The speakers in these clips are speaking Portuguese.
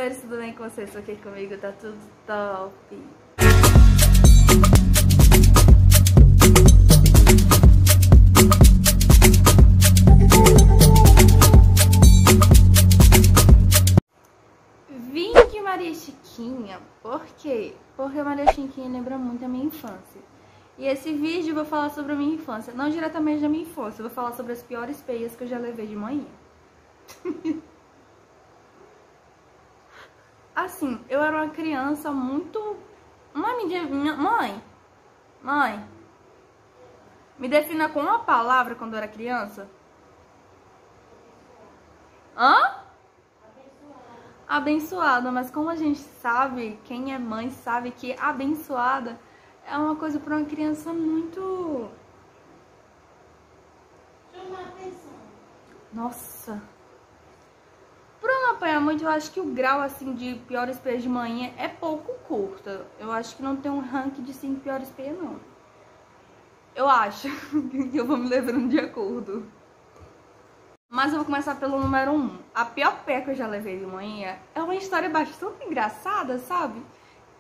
youtubers, tudo bem com vocês? Aqui comigo tá tudo top. Vim de Maria Chiquinha, por quê? Porque Maria Chiquinha lembra muito a minha infância. E esse vídeo eu vou falar sobre a minha infância, não diretamente da minha infância, eu vou falar sobre as piores peias que eu já levei de manhã. Assim, eu era uma criança muito... Mãe, me defina com uma palavra quando eu era criança. Hã? Abençoada, mas como a gente sabe, quem é mãe sabe que abençoada é uma coisa para uma criança muito... Nossa. Pra não apanhar muito, eu acho que o grau assim de piores peias de manhã é pouco curta. Eu acho que não tem um ranking de 5 piores peias, não. Eu acho que eu vou me levando de acordo. Mas eu vou começar pelo número 1. A pior peia que eu já levei de manhã é uma história bastante engraçada, sabe?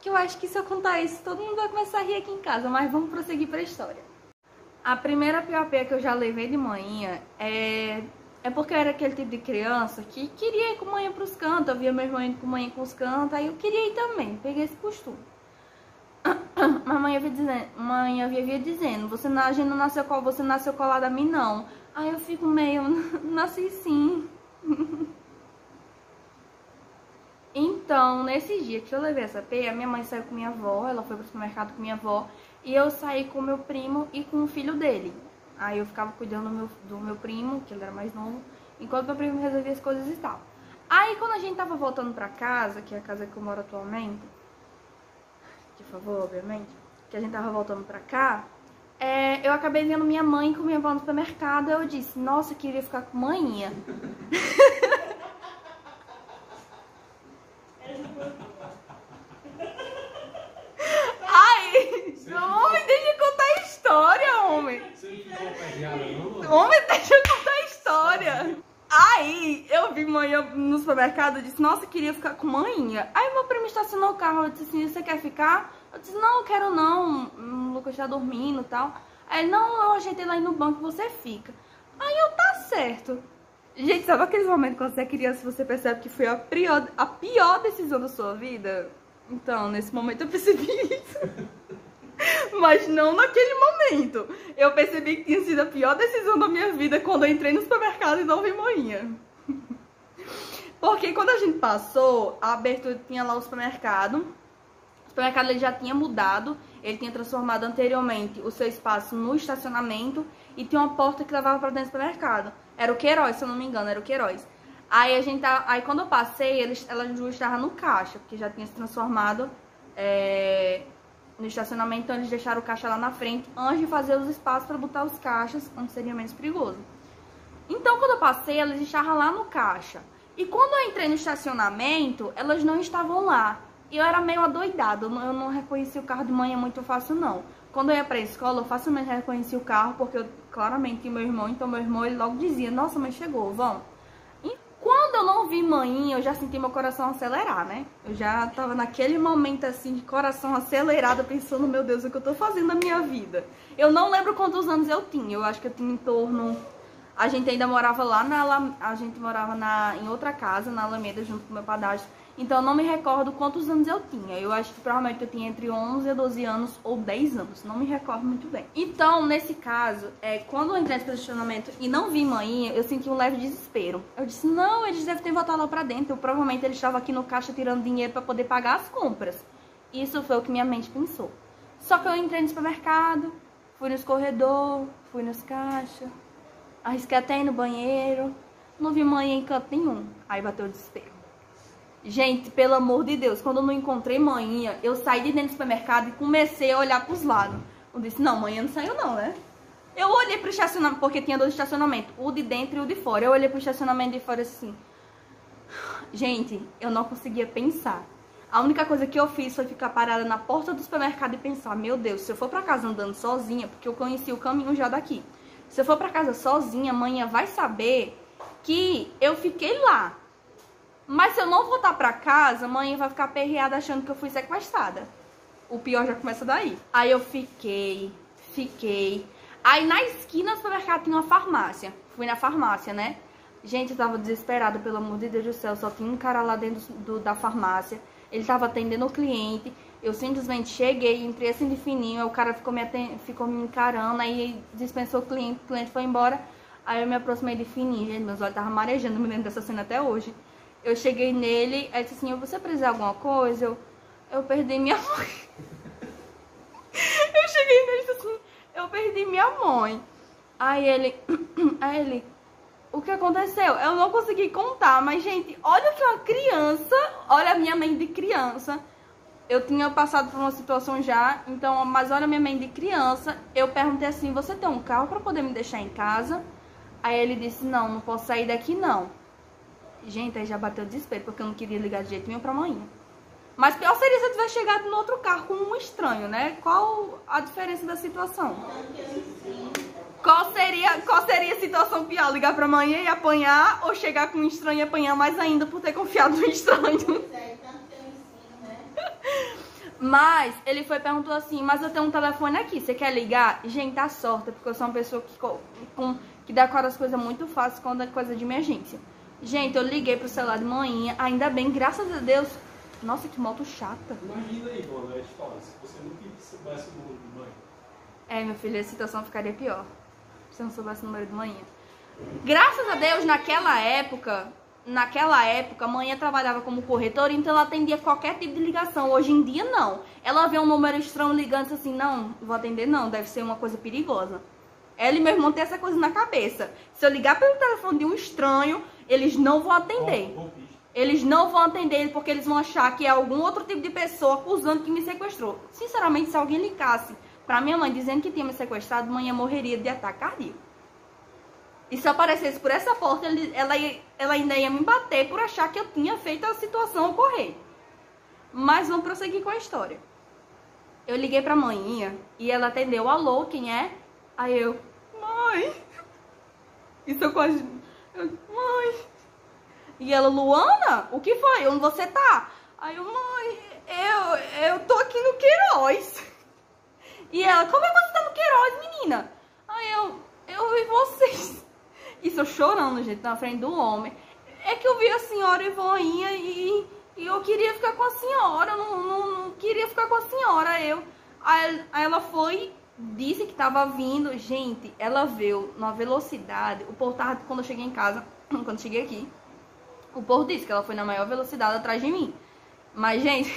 Que eu acho que se eu contar isso, todo mundo vai começar a rir aqui em casa. Mas vamos prosseguir pra história. A primeira pior peia que eu já levei de manhã é porque eu era aquele tipo de criança que queria ir com manhã pros cantos. Eu via meu irmão indo com manhã com os cantos, aí eu queria ir também. Peguei esse costume. Mas mãe havia dizendo, você não nasceu colada a mim, não. Aí eu fico meio, nasci sim. Então, nesse dia que eu levei essa peia, minha mãe saiu com minha avó, ela foi pro supermercado com minha avó, e eu saí com meu primo e com o filho dele. Aí eu ficava cuidando do meu primo, que ele era mais novo, enquanto meu primo resolvia as coisas e tal. Aí quando a gente tava voltando pra casa, que é a casa que eu moro atualmente, de favor, obviamente, que a gente tava voltando pra cá, eu acabei vendo minha mãe com minha avó no supermercado, eu disse, nossa, eu queria ficar com manhinha. Ai, homem, deixa eu contar a história, homem. Homem, deixa eu contar a história. Aí, eu vi manhã no supermercado, eu disse, nossa, eu queria ficar com manhinha. Aí meu primo estacionou o carro, eu disse assim, você quer ficar? Eu disse, não, eu quero não, o Lucas tá dormindo e tal. Aí ele, não, eu ajeitei lá no banco, você fica. Aí eu, tá certo. Gente, sabe aqueles momentos quando você é criança e você percebe que foi a pior decisão da sua vida? Então, nesse momento eu percebi isso. Mas não naquele momento. Eu percebi que tinha sido a pior decisão da minha vida quando eu entrei no supermercado e não vi manhinha. Porque quando a gente passou, a abertura tinha lá o supermercado. O supermercado ele já tinha mudado. Ele tinha transformado anteriormente o seu espaço no estacionamento. E tinha uma porta que levava para dentro do supermercado. Era o Queiroz, se eu não me engano, era o Queiroz. Aí quando eu passei, ela já estava no caixa, porque já tinha se transformado no estacionamento. Então eles deixaram o caixa lá na frente, antes de fazer os espaços para botar os caixas, onde seria menos perigoso. Então quando eu passei, elas estavam lá no caixa. E quando eu entrei no estacionamento, elas não estavam lá. E eu era meio adoidada, eu não reconheci o carro de manhã muito fácil, não. Quando eu ia pra escola, eu facilmente reconheci o carro, porque eu claramente tinha meu irmão. Então meu irmão, ele logo dizia, nossa, mas chegou, vamos. E quando eu não vi manhinha, eu já senti meu coração acelerar, né? Eu já tava naquele momento, assim, de coração acelerado, pensando, meu Deus, o que eu tô fazendo na minha vida? Eu não lembro quantos anos eu tinha, eu acho que eu tinha em torno... A gente ainda morava lá em outra casa, na Alameda, junto com meu padrasto. Então eu não me recordo quantos anos eu tinha. Eu acho que provavelmente eu tinha entre 11 e 12 anos ou 10 anos. Não me recordo muito bem. Então, nesse caso, quando eu entrei nesse posicionamento e não vi manhinha, eu senti um leve desespero. Eu disse, não, eles devem ter voltado lá pra dentro. Provavelmente eles estavam aqui no caixa tirando dinheiro pra poder pagar as compras. Isso foi o que minha mente pensou. Só que eu entrei no supermercado, fui nos corredores, fui nos caixas, arrisquei até ir no banheiro, não vi manhinha em canto nenhum. Aí bateu o desespero. Gente, pelo amor de Deus, quando eu não encontrei manhinha, eu saí de dentro do supermercado e comecei a olhar pros lados. Eu disse, não, manhinha não saiu não, né? Eu olhei pro estacionamento, porque tinha 2 estacionamentos, o de dentro e o de fora. Eu olhei pro estacionamento de fora assim. Gente, eu não conseguia pensar. A única coisa que eu fiz foi ficar parada na porta do supermercado e pensar, meu Deus, se eu for pra casa andando sozinha, porque eu conheci o caminho já daqui. Se eu for pra casa sozinha, manhã vai saber que eu fiquei lá. Mas se eu não voltar pra casa, mãe vai ficar aperreada achando que eu fui sequestrada. O pior já começa daí. Aí eu fiquei. Aí na esquina do supermercado tinha uma farmácia. Fui na farmácia, né? Gente, eu tava desesperada, pelo amor de Deus do céu. Só tinha um cara lá dentro da farmácia. Ele tava atendendo o cliente. Eu simplesmente cheguei, entrei assim de fininho. Aí o cara ficou me encarando. Aí dispensou o cliente foi embora. Aí eu me aproximei de fininho. Gente, meus olhos estavam marejando. Eu me lembro dessa cena até hoje. Eu cheguei nele. Aí disse assim: você precisa de alguma coisa? Eu perdi minha mãe. Eu cheguei nele e disse assim: eu perdi minha mãe. Aí ele, o que aconteceu? Eu não consegui contar, mas gente, olha que uma criança, olha a minha mente de criança. Eu tinha passado por uma situação já, então, mas olha a minha mente de criança. Eu perguntei assim: você tem um carro para poder me deixar em casa? Aí ele disse: não posso sair daqui não. Gente, aí já bateu desespero, porque eu não queria ligar de jeito nenhum pra mãe. Mas pior seria se eu tivesse chegado no outro carro com um estranho, né? Qual a diferença da situação? Qual seria a situação pior? Ligar pra manhã e apanhar, ou chegar com um estranho e apanhar mais ainda por ter confiado no estranho? Mas ele foi e perguntou assim: mas eu tenho um telefone aqui, você quer ligar? Gente, tá sorte, porque eu sou uma pessoa que decora as coisas muito fácil quando é coisa de emergência. Gente, eu liguei pro celular de manhã, ainda bem, graças a Deus. Nossa, que moto chata. Imagina aí, dona, a história, se você não soubesse o número de mãe. É, meu filho, a situação ficaria pior se eu não soubesse o número de manhã. Graças a Deus, naquela época, a manhã trabalhava como corretora, então ela atendia qualquer tipo de ligação. Hoje em dia, não. Ela vê um número estranho ligando e diz assim: não vou atender não, deve ser uma coisa perigosa. Ela e meu irmão tem essa coisa na cabeça. Se eu ligar pelo telefone de um estranho, eles não vão atender. Eles não vão atender porque eles vão achar que é algum outro tipo de pessoa acusando que me sequestrou. Sinceramente, se alguém ligasse pra minha mãe dizendo que tinha me sequestrado, mãe morreria de ataque cardíaco. E se eu aparecesse por essa porta, ela ainda ia me bater por achar que eu tinha feito a situação ocorrer. Mas vamos prosseguir com a história. Eu liguei pra manhã e ela atendeu: alô, quem é? Aí eu: mãe. Isso eu quase... mãe. E ela: Luana, o que foi? Onde você tá? Aí eu: mãe, eu tô aqui no Queiroz. E ela: como é que você tá no Queiroz, menina? Aí eu vi vocês. Isso eu chorando, gente, na frente do homem. É que eu vi a senhora Ivoinha e eu queria ficar com a senhora. Eu não queria ficar com a senhora. Aí ela foi, disse que tava vindo. Gente, ela veio numa velocidade. O povo tava, quando eu cheguei em casa, quando eu cheguei aqui, o povo disse que ela foi na maior velocidade atrás de mim. Mas, gente,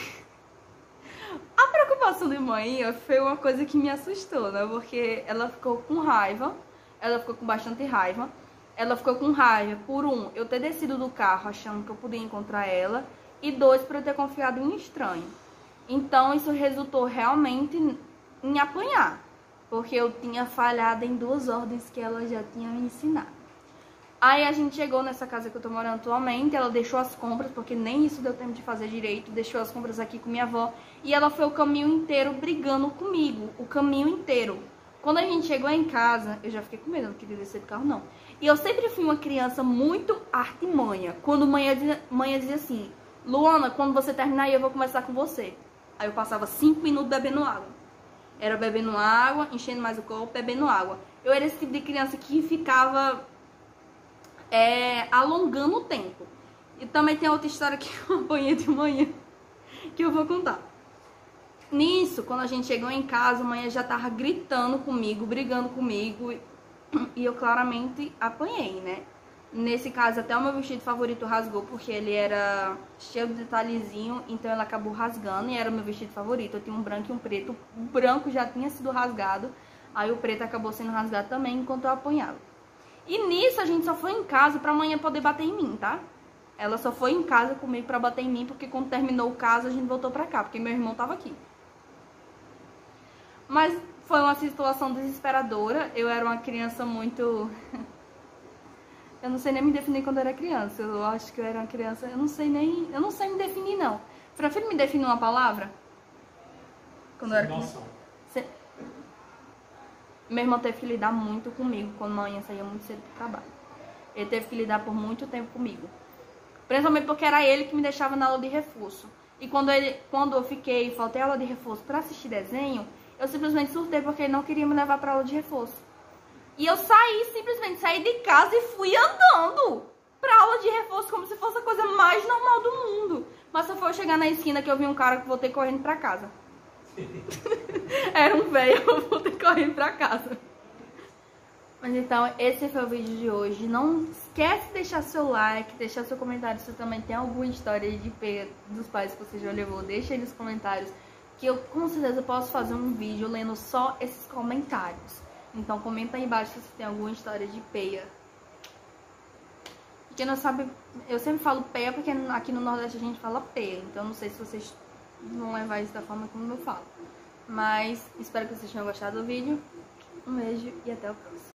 a preocupação de manhã foi uma coisa que me assustou, né? Porque ela ficou com raiva. Ela ficou com bastante raiva. Ela ficou com raiva, por um, eu ter descido do carro achando que eu podia encontrar ela. E dois, por eu ter confiado em um estranho. Então, isso resultou realmente em apanhar. Porque eu tinha falhado em 2 ordens que ela já tinha me ensinado. Aí a gente chegou nessa casa que eu tô morando atualmente. Ela deixou as compras, porque nem isso deu tempo de fazer direito. Deixou as compras aqui com minha avó. E ela foi o caminho inteiro brigando comigo. O caminho inteiro. Quando a gente chegou em casa, eu já fiquei com medo, eu não queria descer do carro, não. E eu sempre fui uma criança muito artimanha. Quando mãe dizia assim: Luana, quando você terminar aí, eu vou conversar com você. Aí eu passava 5 minutos bebendo água. Era bebendo água, enchendo mais o copo, bebendo água. Eu era esse tipo de criança que ficava alongando o tempo. E também tem outra história que eu apanhei de manhã, que eu vou contar. Nisso, quando a gente chegou em casa, a mãe já tava gritando comigo, brigando comigo. E eu claramente apanhei, né? Nesse caso, até o meu vestido favorito rasgou, porque ele era cheio de detalhezinho, então ele acabou rasgando e era o meu vestido favorito. Eu tinha um branco e um preto. O branco já tinha sido rasgado, aí o preto acabou sendo rasgado também, enquanto eu apanhava. E nisso, a gente só foi em casa pra amanhã poder bater em mim, tá? Ela só foi em casa comigo pra bater em mim, porque quando terminou o caso, a gente voltou pra cá, porque meu irmão tava aqui. Mas foi uma situação desesperadora. Eu era uma criança muito... eu não sei nem me definir quando eu era criança. Eu acho que eu era uma criança... Eu não sei me definir, não. Prefiro me definir uma palavra? Quando eu era criança. Meu irmão teve que lidar muito comigo quando a mãe saía muito cedo pro trabalho. Ele teve que lidar por muito tempo comigo. Principalmente porque era ele que me deixava na aula de reforço. E quando eu faltei a aula de reforço pra assistir desenho, eu simplesmente surtei porque ele não queria me levar pra aula de reforço. E eu simplesmente saí de casa e fui andando pra aula de reforço como se fosse a coisa mais normal do mundo. Mas só foi eu chegar na esquina que eu vi um cara que voltei correndo pra casa. Era um velho, eu voltei correndo pra casa. Mas então, esse foi o vídeo de hoje. Não esquece de deixar seu like, deixar seu comentário se você também tem alguma história de peia dos pais que você já levou. Deixa aí nos comentários, que eu com certeza posso fazer um vídeo lendo só esses comentários. Então comenta aí embaixo se você tem alguma história de peia. Quem não sabe, eu sempre falo peia porque aqui no Nordeste a gente fala peia. Então não sei se vocês vão levar isso da forma como eu falo. Mas espero que vocês tenham gostado do vídeo. Um beijo e até o próximo.